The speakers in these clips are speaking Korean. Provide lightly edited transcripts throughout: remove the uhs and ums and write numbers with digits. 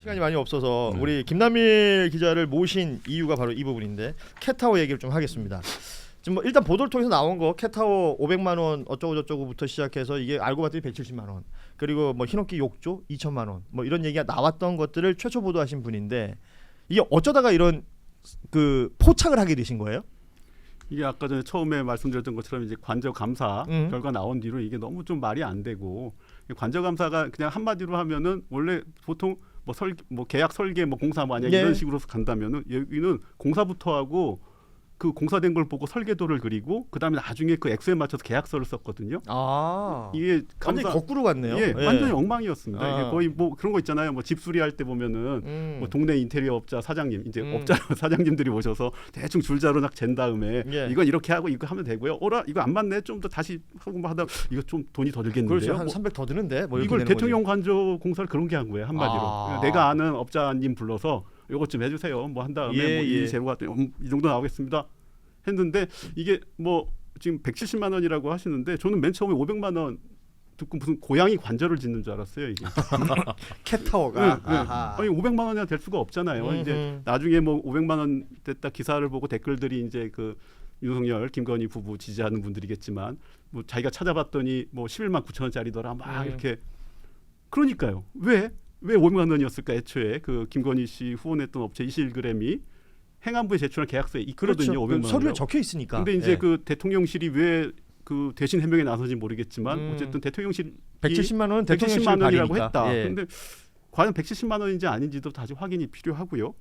시간이 많이 없어서 우리 김남일 기자를 모신 이유가 바로 이 부분인데 캣타워 얘기를 좀 하겠습니다. 지금 뭐 일단 보도를 통해서 나온 거 캣타워 500만 원 어쩌고 저쩌고부터 시작해서 이게 알고 봤더니 170만 원 그리고 뭐 흰옥기 욕조 2천만 원 뭐 이런 얘기가 나왔던 것들을 최초 보도하신 분인데 이게 어쩌다가 이런 그 포착을 하게 되신 거예요? 이게 아까 전에 처음에 말씀드렸던 것처럼 이제 관저 감사 결과 나온 뒤로 이게 너무 좀 말이 안 되고 관저 감사가 그냥 한마디로 하면은 원래 보통 뭐 계약 설계 뭐 공사 만약 이런 식으로 간다면은 여기는 공사부터 하고 그 공사된 걸 보고 설계도를 그리고 그다음에 나중에 그 액수에 맞춰서 계약서를 썼거든요. 아 이게 완전히 거꾸로 갔네요. 예, 완전히 엉망이었습니다. 이게 거의 뭐 그런 거 있잖아요. 뭐 집수리 할 때 보면은 뭐 동네 인테리어 업자 사장님 이제 업자 사장님들이 오셔서 대충 줄자로 딱 잰 다음에 이건 이렇게 하고 이거 하면 되고요. 오라 이거 안 맞네. 좀 더 다시 하고 뭐 하다 이거 좀 돈이 더 들겠는데요. 그렇죠. 한 300 더 드는데 뭐 이걸 대통령 관저 공사를 그런 게 한 거예요. 한마디로 내가 아는 업자님 불러서 이것 좀 해주세요. 뭐 한 다음에 뭐 이 재료가 이 정도 나오겠습니다. 했는데 이게 뭐 지금 170만 원이라고 하시는데 저는 맨 처음에 500만 원 듣고 무슨 고양이 관절을 짓는 줄 알았어요. 이게 캣타워가 아니 500만 원이나 될 수가 없잖아요. 이제 나중에 뭐 500만 원 됐다 기사를 보고 댓글들이 이제 그 윤석열 김건희 부부 지지하는 분들이겠지만 뭐 자기가 찾아봤더니 뭐 11만 9천 원짜리더라 막 이렇게 그러니까요. 왜 500만 원이었을까 애초에 그 김건희 씨 후원했던 업체 21g이 행안부에 제출한 계약서에 있거든요. 그렇죠. 500만 원. 서류에 적혀 있으니까. 근데 이제 그 대통령실이 왜 그 대신 해명에 나서는지 모르겠지만 어쨌든 대통령실이 170만 원은 170만 원이라고 발이니까. 했다. 근데 과연 170만 원인지 아닌지도 다시 확인이 필요하고요.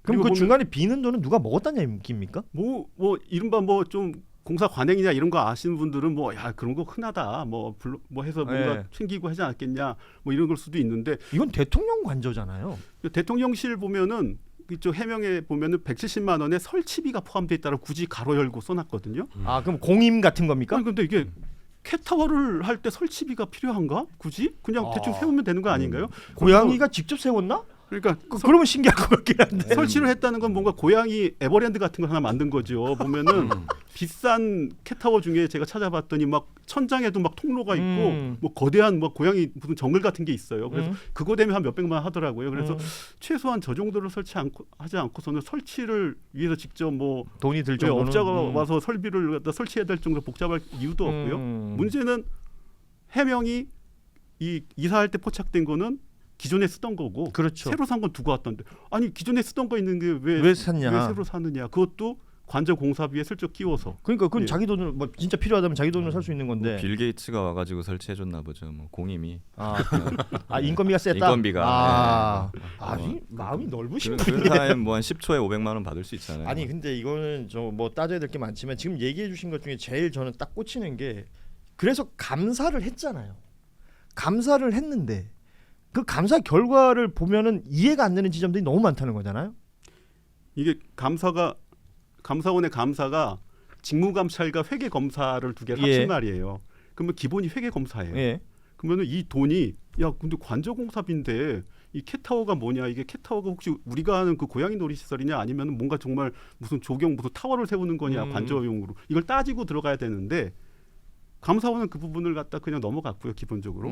그럼 그 중간에 비는 돈은 누가 먹었다는 얘기입니까? 뭐 이른바 뭐 좀 공사 관행이냐 이런 거 아시는 분들은 뭐 야 그런 거 흔하다 뭐 해서 뭔가 챙기고 하지 않겠냐 뭐 이런 걸 수도 있는데 이건 대통령 관저잖아요. 대통령실 보면은 이쪽 해명에 보면은 170만 원에 설치비가 포함돼 있다고 굳이 가로 열고 써놨거든요. 아 그럼 공임 같은 겁니까? 아니 근데 이게 캣타워를 할 때 설치비가 필요한가? 굳이 그냥 대충 세우면 되는 거 아닌가요? 고양이가 직접 세웠나? 그러니까 그러면 신기할 것 같긴 한데 설치를 했다는 건 뭔가 고양이 에버랜드 같은 걸 하나 만든 거죠. 보면은 비싼 캣타워 중에 제가 찾아봤더니 막 천장에도 막 통로가 있고 뭐 거대한 뭐 고양이 무슨 정글 같은 게 있어요. 그래서 그거 되면 한 몇백만 원 하더라고요. 그래서 최소한 저 정도를 하지 않고서는 설치를 위해서 직접 뭐 돈이 들 정도는 업자가 와서 설비를 갖다 설치해야 될 정도로 복잡할 이유도 없고요. 문제는 해명이 이 이사할 때 포착된 거는 기존에 쓰던 거고 그렇죠. 새로 산 건 두고 왔던데 아니 기존에 쓰던 거 있는 게 왜 샀냐? 왜 새로 사느냐? 그것도 관저 공사비에 슬쩍 끼워서. 그러니까 그건 자기 돈으로 뭐 진짜 필요하다면 자기 돈으로 살 수 있는 건데. 뭐 빌 게이츠가 와가지고 설치해줬나 보죠. 뭐 공임이. 인건비가 셌다. 인건비가. 마음이 넓으신 그런 분이네. 사람 뭐한 10초에 500만 원 받을 수 있잖아요. 아니 근데 이거는 저 뭐 따져야 될 게 많지만 지금 얘기해 주신 것 중에 제일 저는 딱 꽂히는 게 그래서 감사를 했잖아요. 감사를 했는데 그 감사 결과를 보면은 이해가 안 되는 지점들이 너무 많다는 거잖아요. 이게 감사원의 감사가 직무감찰과 회계검사를 두 개를 합친 말이에요. 그러면 기본이 회계검사예요. 그러면 이 돈이 야 근데 관저공사비인데 이 캣타워가 뭐냐? 이게 캣타워가 혹시 우리가 아는 그 고양이 놀이시설이냐 아니면 뭔가 정말 무슨 무슨 타워를 세우는 거냐 관저용으로 이걸 따지고 들어가야 되는데 감사원은 그 부분을 갖다 그냥 넘어갔고요. 기본적으로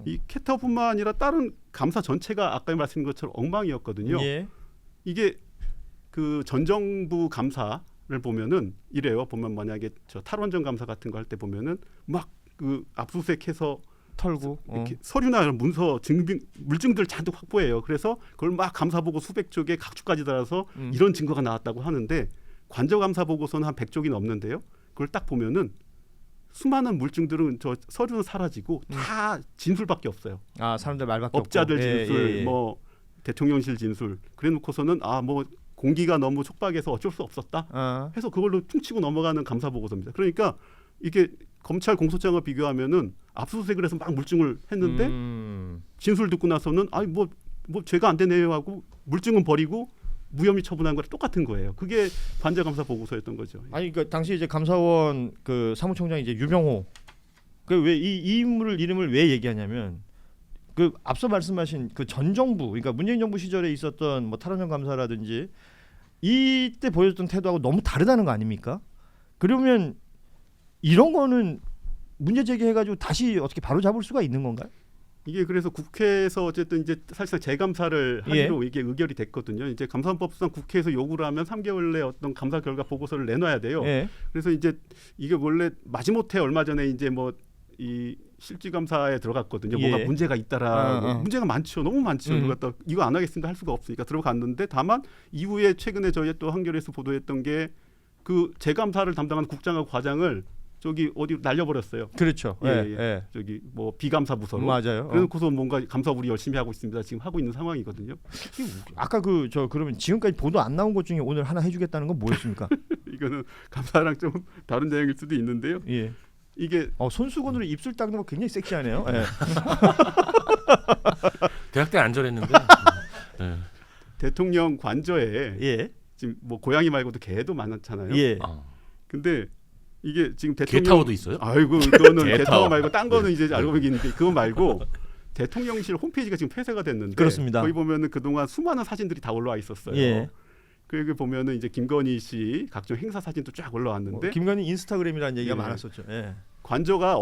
이 캣타워뿐만 아니라 다른 감사 전체가 아까 말씀드린 것처럼 엉망이었거든요. 이게 그 전 정부 감사를 보면은 이래요. 보면 만약에 저 탈원전 감사 같은 거 할 때 보면은 막 그 압수수색해서 털고 이렇게 서류나 문서 물증들 잔뜩 확보해요. 그래서 그걸 막 감사 보고 수백 쪽에 각주까지 달아서 이런 증거가 나왔다고 하는데 관저 감사 보고서는 한 100쪽이 넘는데요. 그걸 딱 보면은 수많은 물증들은 저 서류는 사라지고 다 진술밖에 없어요. 사람들 말밖에 업자들 없고. 진술, 뭐 대통령실 진술. 그래놓고서는 뭐 공기가 너무 촉박해서 어쩔 수 없었다. 해서 그걸로 퉁치고 넘어가는 감사 보고서입니다. 그러니까 이게 검찰 공소장과 비교하면은 압수수색을 해서 막 물증을 했는데 진술 듣고 나서는 뭐 죄가 안 되네요 하고 물증은 버리고 무혐의 처분한 거랑 똑같은 거예요. 그게 관저 감사 보고서였던 거죠. 그러니까 당시 이제 감사원 그 사무총장 이제 유병호 그 왜 이 인물을 이름을 왜 얘기하냐면 그 앞서 말씀하신 그 전 정부 그러니까 문재인 정부 시절에 있었던 뭐 탈원전 감사라든지 이때 보여줬던 태도하고 너무 다르다는 거 아닙니까? 그러면 이런 거는 문제 제기해가지고 다시 어떻게 바로 잡을 수가 있는 건가요? 이게 그래서 국회에서 어쨌든 이제 사실상 재감사를 하기로 이게 의결이 됐거든요. 이제 감사원법상 국회에서 요구를 하면 3개월 내 어떤 감사 결과 보고서를 내놔야 돼요. 그래서 이제 이게 원래 마지못해 얼마 전에 이제 뭐 이 실질감사에 들어갔거든요. 뭐가 문제가 있다라고. 문제가 많죠. 너무 많죠. 이거 안 하겠습니다 할 수가 없으니까 들어갔는데 다만 이후에 최근에 저희 또 한겨레에서 보도했던 게 그 재감사를 담당하는 국장하고 과장을 저기 어디 날려버렸어요. 그렇죠. 저기 뭐 비감사 부서로. 맞아요. 그래놓고서 뭔가 감사 우리 열심히 하고 있습니다. 지금 하고 있는 상황이거든요. 아까 그러면 지금까지 보도 안 나온 것 중에 오늘 하나 해주겠다는 건 뭐였습니까? 이거는 감사랑 좀 다른 내용일 수도 있는데요. 이게 손수건으로 입술 닦는 거 굉장히 섹시하네요. 대학 때 안 저랬는데. 대통령 관저에 지금 뭐 고양이 말고도 개도 많잖아요. 근데 이게 지금 대통령 개타워도 있어요? 아이고 그거는 개타워 말고 딴 거는 이제 알고 있는데 그거 말고 대통령실 홈페이지가 지금 폐쇄가 됐는데 그렇습니다. 거기 보면은 그동안 수많은 사진들이 다 올라와 있었어요. 그 보면은 이제 김건희 씨 각종 행사 사진도 쫙 올라왔는데 김건희 인스타그램이라는 얘기가 많았었죠. 관저가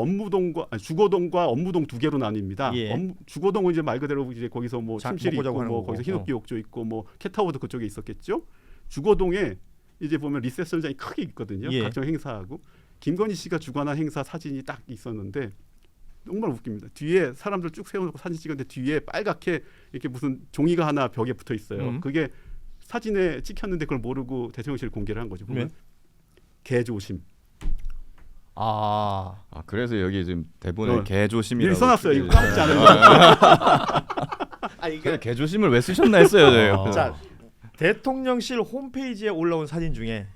주거동과 업무동 두 개로 나뉩니다. 주거동은 이제 말 그대로 이제 거기서 뭐 침실이 있고 뭐 거기서 흰옥기 욕조 있고 뭐 캣타워도 그쪽에 있었겠죠. 주거동에 이제 보면 리셉션장이 크게 있거든요. 각종 행사하고 김건희 씨가 주관한 행사 사진이 딱 있었는데 정말 웃깁니다. 뒤에 사람들 쭉 세워놓고 사진 찍었는데 뒤에 빨갛게 이렇게 무슨 종이가 하나 벽에 붙어 있어요. 그게 사진에 찍혔는데 그걸 모르고 대통령실 공개를 한 거죠. 보면 개 조심. 그래서 여기 지금 대본에 개 조심이라고 써놨어요. 이거 까먹지 않은 거. 이게 개 조심을 왜 쓰셨나 했어요. 자, 대통령실 홈페이지에 올라온 사진 중에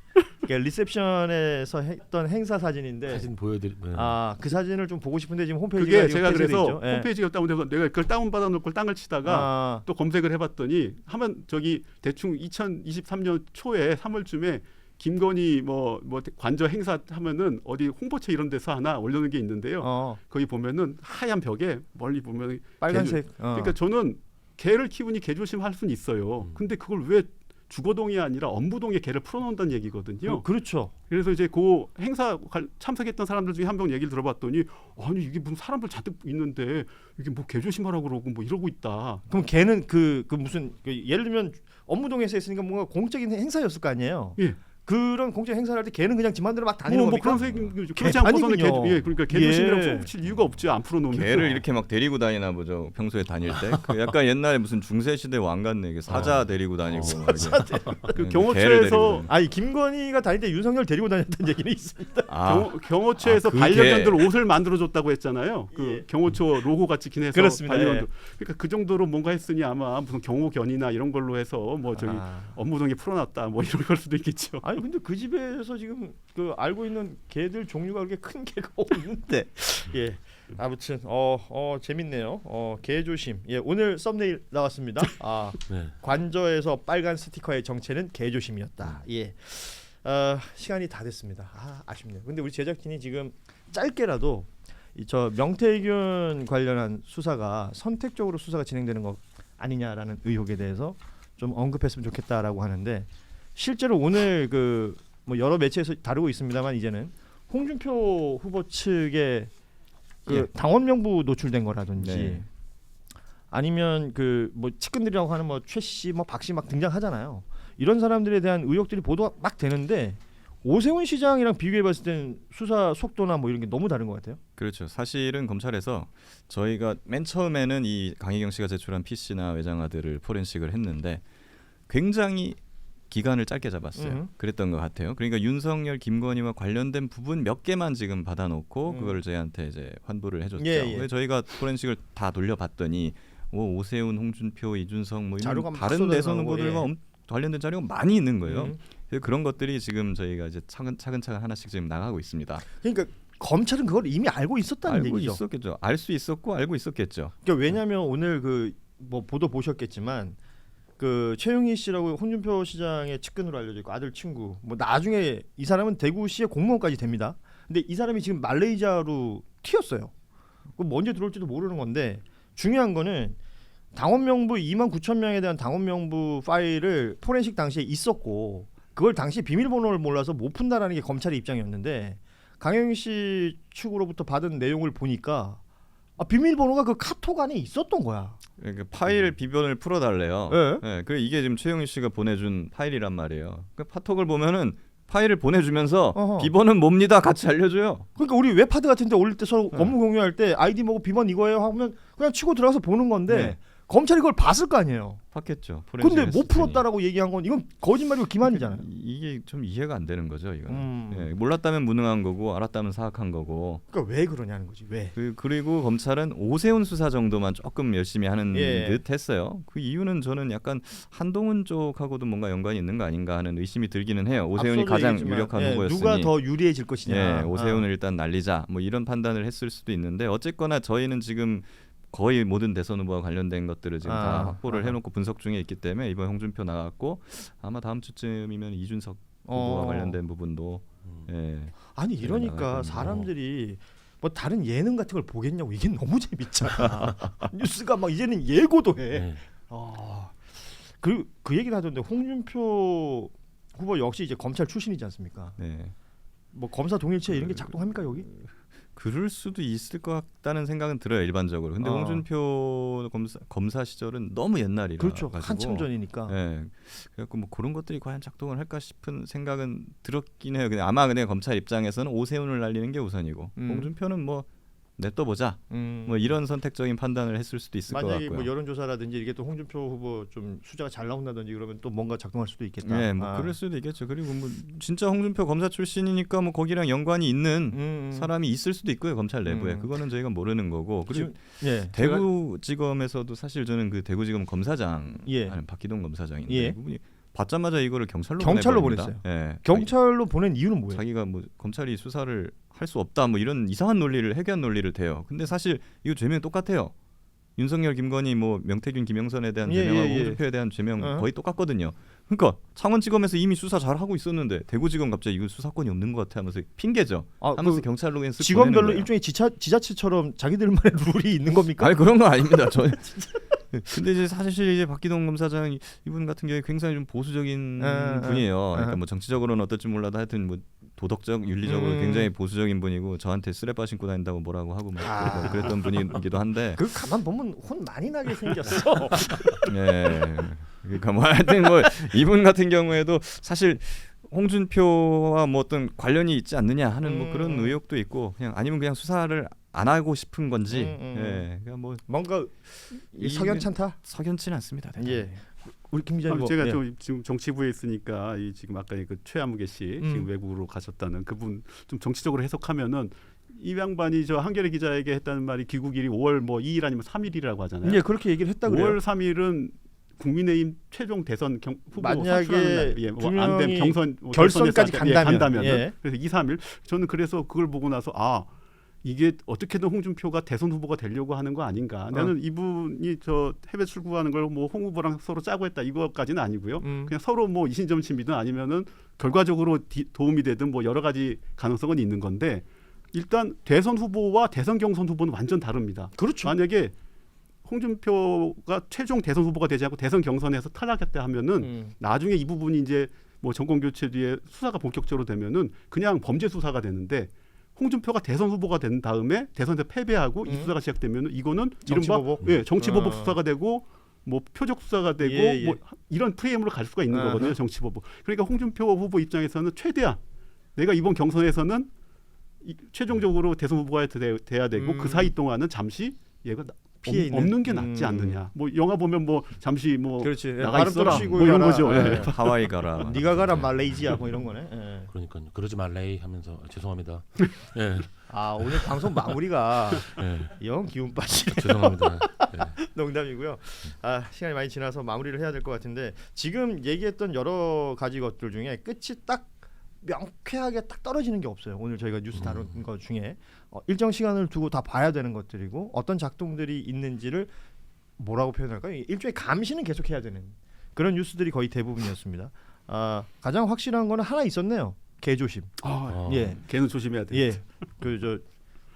리셉션에서 했던 행사 사진인데 사진 보여드리면 그 사진을 좀 보고 싶은데 지금 홈페이지가 그게 제가 그래서 홈페이지가 다운돼서 내가 그걸 다운 받아놓고 땅을 치다가 또 검색을 해봤더니 하면 저기 대충 2023년 초에 3월쯤에 김건희 뭐 관저 행사 하면은 어디 홍보체 이런 데서 하나 올려놓은 게 있는데요. 거기 보면은 하얀 벽에 멀리 보면 빨간색. 그러니까 저는 개를 키우니 개 조심할 수는 있어요. 근데 그걸 왜 주거동이 아니라 업무동에 개를 풀어놓는다는 얘기거든요. 그렇죠. 그래서 이제 그 행사 참석했던 사람들 중에 한 명 얘기를 들어봤더니 아니 이게 무슨 사람들 잔뜩 있는데 이게 뭐 개 조심하라고 그러고 뭐 이러고 있다. 그럼 개는 그 무슨 예를 들면 업무동에서 했으니까 뭔가 공적인 행사였을 거 아니에요. 그런 공적 행사를 할 때 개는 그냥 지 맘대로 막 다니는 겁니까? 그런 얘기죠. 그렇지 않고서는 그러니까 개 조심이라고 써붙일 이유가 없죠. 안 풀어놓으면. 개를 이렇게 막 데리고 다니나 보죠. 평소에 다닐 때. 그 약간 옛날에 무슨 중세 시대 왕 같네. 사자 데리고 다니고. 그 경호처에서 김건희가 다닐 때 윤석열 데리고 다녔던 얘기는 있습니다. 경호처에서 반려견들 옷을 만들어줬다고 했잖아요. 그 경호처 로고 같이 기내서 반려견들. 그러니까 그 정도로 뭔가 했으니 아마 무슨 경호견이나 이런 걸로 해서 뭐 저기 업무동에 풀어놨다 뭐 이런 걸 수도 있겠죠. 근데 그 집에서 지금 그 알고 있는 개들 종류가 그렇게 큰 개가 없는데 아무튼 재밌네요. 개 조심. 오늘 썸네일 나왔습니다. 관저에서 빨간 스티커의 정체는 개 조심이었다. 시간이 다 됐습니다. 아쉽네요. 근데 우리 제작진이 지금 짧게라도 저 명태균 관련한 수사가 선택적으로 수사가 진행되는 거 아니냐라는 의혹에 대해서 좀 언급했으면 좋겠다라고 하는데. 실제로 오늘 뭐 여러 매체에서 다루고 있습니다만 이제는 홍준표 후보 측의 당원 명부 노출된 거라든지 아니면 뭐 측근들이라고 하는 뭐 최 씨, 뭐 박 씨 막 등장하잖아요. 이런 사람들에 대한 의혹들이 보도가 막 되는데 오세훈 시장이랑 비교해봤을 땐 수사 속도나 뭐 이런 게 너무 다른 것 같아요. 그렇죠. 사실은 검찰에서 저희가 맨 처음에는 이 강희경 씨가 제출한 PC나 외장하드를 포렌식을 했는데 굉장히 기간을 짧게 잡았어요. 그랬던 것 같아요. 그러니까 윤석열, 김건희와 관련된 부분 몇 개만 지금 받아놓고 그걸 저희한테 이제 환불을 해줬죠. 저희가 포렌식을 다 돌려봤더니 오세훈, 홍준표, 이준석 뭐 이런 다른 대선 후보들과 관련된 자료가 많이 있는 거예요. 그래서 그런 것들이 지금 저희가 이제 차근차근 하나씩 지금 나가고 있습니다. 그러니까 검찰은 그걸 이미 알고 있었다는 얘기죠. 있었겠죠. 알 수 있었고 알고 있었겠죠. 그러니까 왜냐하면 오늘 뭐 보도 보셨겠지만. 최용희 씨라고 홍준표 시장의 측근으로 알려져 있고 아들 친구 뭐 나중에 이 사람은 대구시의 공무원까지 됩니다. 근데 이 사람이 지금 말레이시아로 튀었어요. 그 언제 들어올지도 모르는 건데 중요한 거는 당원 명부 29,000명에 대한 당원 명부 파일을 포렌식 당시에 있었고 그걸 당시 비밀번호를 몰라서 못 푼다라는 게 검찰의 입장이었는데 강영희 씨 측으로부터 받은 내용을 보니까 비밀번호가 그 카톡 안에 있었던 거야. 그러니까 파일 비번을 풀어달래요. 네. 네, 그 이게 지금 최영희 씨가 보내준 파일이란 말이에요. 그 카톡을 보면은 파일을 보내주면서 어허. 비번은 뭡니다 같이 알려줘요. 그러니까 우리 웹하드 같은데 올릴 때 서로 네. 업무 공유할 때 아이디 뭐고 비번 이거예요 하면 그냥 치고 들어가서 보는 건데 네. 검찰이 그걸 봤을 거 아니에요. 봤겠죠. 근데 포렌식 못 했을 테니. 풀었다라고 얘기한 건 이건 거짓말이고 기만이잖아요. 이게 좀 이해가 안 되는 거죠. 이거는 음. 예, 몰랐다면 무능한 거고 알았다면 사악한 거고. 그러니까 왜 그러냐는 거지. 왜? 그리고 검찰은 오세훈 수사 정도만 조금 열심히 하는 예. 듯 했어요. 그 이유는 저는 약간 한동훈 쪽하고도 뭔가 연관이 있는 거 아닌가 하는 의심이 들기는 해요. 오세훈이 앞서도 가장 얘기했지만, 유력한 예, 후보였으니 누가 더 유리해질 것이냐. 예, 오세훈을 일단 날리자 뭐 이런 판단을 했을 수도 있는데 어쨌거나 저희는 지금 거의 모든 대선 후보와 관련된 것들을 지금 다 확보를 해놓고 분석 중에 있기 때문에 이번 홍준표 나갔고 아마 다음 주쯤이면 이준석 후보와 관련된 부분도 예. 아니 이러니까 사람들이 뭐 다른 예능 같은 걸 보겠냐고. 이게 너무 재밌잖아. 뉴스가 막 이제는 예고도 해. 네. 그리고 그 얘기를 하던데 홍준표 후보 역시 이제 검찰 출신이지 않습니까? 네. 뭐 검사 동일체 이런 게 작동합니까 여기? 그럴 수도 있을 것 같다는 생각은 들어요 일반적으로. 근데 홍준표 검사 시절은 너무 옛날이라 그렇죠. 가지고, 한참 전이니까. 예. 그래갖고 뭐 그런 것들이 과연 작동을 할까 싶은 생각은 들었긴 해요. 근데 아마 그냥 검찰 입장에서는 오세훈을 날리는 게 우선이고 홍준표는 뭐 냅둬보자. 뭐 이런 선택적인 판단을 했을 수도 있을 것 만약에 같고요. 뭐 여론조사라든지 이게 또 홍준표 후보 좀 숫자가 잘 나온다든지 그러면 또 뭔가 작동할 수도 있겠다. 네, 뭐 그럴 수도 있겠죠. 그리고 뭐 진짜 홍준표 검사 출신이니까 뭐 거기랑 연관이 있는 사람이 있을 수도 있고요 검찰 내부에. 그거는 저희가 모르는 거고. 그리고 예, 대구지검에서도 사실 저는 그 대구지검 검사장, 예. 아니 박기동 검사장인데 예. 그분이 받자마자 이거를 경찰로 보냈어요. 예. 경찰로 보낸 이유는 뭐예요? 자기가 뭐 검찰이 수사를 할 수 없다 뭐 이런 이상한 논리를 해괴한 논리를 대요. 근데 사실 이거 죄명이 똑같아요. 윤석열, 김건희, 뭐 명태균, 김영선에 대한 죄명하고 홍준표에 대한 죄명 거의 똑같거든요. 그러니까 창원지검에서 이미 수사 잘 하고 있었는데 대구지검 갑자기 이거 수사권이 없는 것 같아 하면서 핑계죠. 하면서 경찰로 그냥 쓱 지검별로 보내는 거예요. 일종의 지자체처럼 자기들만의 룰이 있는 겁니까? 아니 그런 거 아닙니다. 저 근데 이제 사실 이제 박기동 검사장 이분 같은 경우에 굉장히 좀 보수적인 분이에요. 그러니까 뭐 정치적으로는 어떨지 몰라도 하여튼 뭐 도덕적, 윤리적으로 굉장히 보수적인 분이고 저한테 쓰레빠 신고 다닌다고 뭐라고 하고 막 그랬던 분이기도 한데. 그 가만 보면 혼 많이 나게 생겼어. 예. 그러니까 뭐 하여튼 뭐 이분 같은 경우에도 사실 홍준표와 뭐 어떤 관련이 있지 않느냐 하는 뭐 그런 의혹도 있고 그냥 아니면 그냥 수사를 안 하고 싶은 건지. 예. 그러니까 뭐 뭔가 석연찮다. 석연치는 않습니다. 예. 우리 김 기자님 제가 지금 정치부에 있으니까 지금 아까 그 최아무개 씨 지금 외국으로 가셨다는 그분 좀 정치적으로 해석하면은 이 양반이 저 한겨레 기자에게 했다는 말이 귀국일이 5월 뭐 2일 아니면 3일이라고 하잖아요. 예, 그렇게 얘기를 했다 그래요. 5월 3일은 국민의힘 최종 대선 후보 만약에 안된 경선 결선까지 간다면. 예. 그래서 2, 3일 저는 그래서 그걸 보고 나서 이게 어떻게든 홍준표가 대선 후보가 되려고 하는 거 아닌가. 나는 이분이 저 해외 출국하는 걸 뭐 홍 후보랑 서로 짜고 했다 이거까지는 아니고요. 그냥 서로 뭐 이신점심이든 아니면은 결과적으로 도움이 되든 뭐 여러 가지 가능성은 있는 건데 일단 대선 후보와 대선 경선 후보는 완전 다릅니다. 그렇죠. 만약에 홍준표가 최종 대선 후보가 되지 않고 대선 경선에서 탈락했다 하면은 나중에 이 부분이 이제 뭐 정권 교체 뒤에 수사가 본격적으로 되면은 그냥 범죄 수사가 되는데 홍준표가 대선 후보가 된 다음에 대선에서 패배하고 이 수사가 시작되면 이거는 정치보복? 이른바 정치보복 수사가 되고 뭐 표적 수사가 되고 뭐 이런 프레임으로 갈 수가 있는 거거든요. 정치보복. 그러니까 홍준표 후보 입장에서는 최대한 내가 이번 경선에서는 최종적으로 대선 후보가 돼야 되고 그 사이 동안은 잠시 얘가 피해 없는 게 낫지 않느냐. 뭐 영화 보면 뭐 잠시 뭐 그렇지. 나가 있어라 쉬고 뭐 이런 가라. 거죠. 예. 하와이 가라. 네가 가라 말레이시아 뭐 이런 거네. 예. 그러니까요. 그러지 말래 하면서 죄송합니다. 예. 오늘 방송 마무리가 예. 영 기운 빠지네. 죄송합니다. 예. 농담이고요. 시간이 많이 지나서 마무리를 해야 될 것 같은데 지금 얘기했던 여러 가지 것들 중에 끝이 딱 명쾌하게 딱 떨어지는 게 없어요. 오늘 저희가 뉴스 다룬 것 중에 일정 시간을 두고 다 봐야 되는 것들이고 어떤 작동들이 있는지를 뭐라고 표현할까요? 일종의 감시는 계속해야 되는 그런 뉴스들이 거의 대부분이었습니다. 가장 확실한 거는 하나 있었네요. 개조심. 예, 개는 조심해야 돼요. 예, 그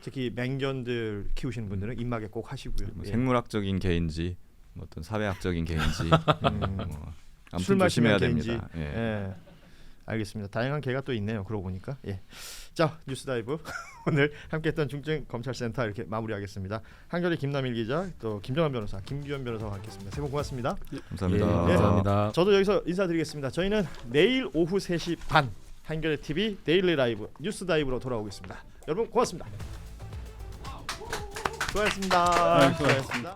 특히 맹견들 키우시는 분들은 입마개 꼭 하시고요. 뭐 예. 생물학적인 개인지 뭐 어떤 사회학적인 개인지 뭐 술 아무튼 조심해야 마시면 개인지. 됩니다. 예. 예. 알겠습니다. 다양한 개가 또 있네요. 그러고 보니까. 예. 자, 뉴스다이브 오늘 함께했던 중증검찰센터 이렇게 마무리하겠습니다. 한겨레 김남일 기자, 또 김정한 변호사, 김규현 변호사와 함께했습니다. 세 분 고맙습니다. 감사합니다. 예, 감사합니다. 저도 여기서 인사드리겠습니다. 저희는 내일 오후 3시 반 한겨레 TV 데일리 라이브 뉴스다이브로 돌아오겠습니다. 여러분 고맙습니다. 수고하셨습니다. 네, 수고하셨습니다.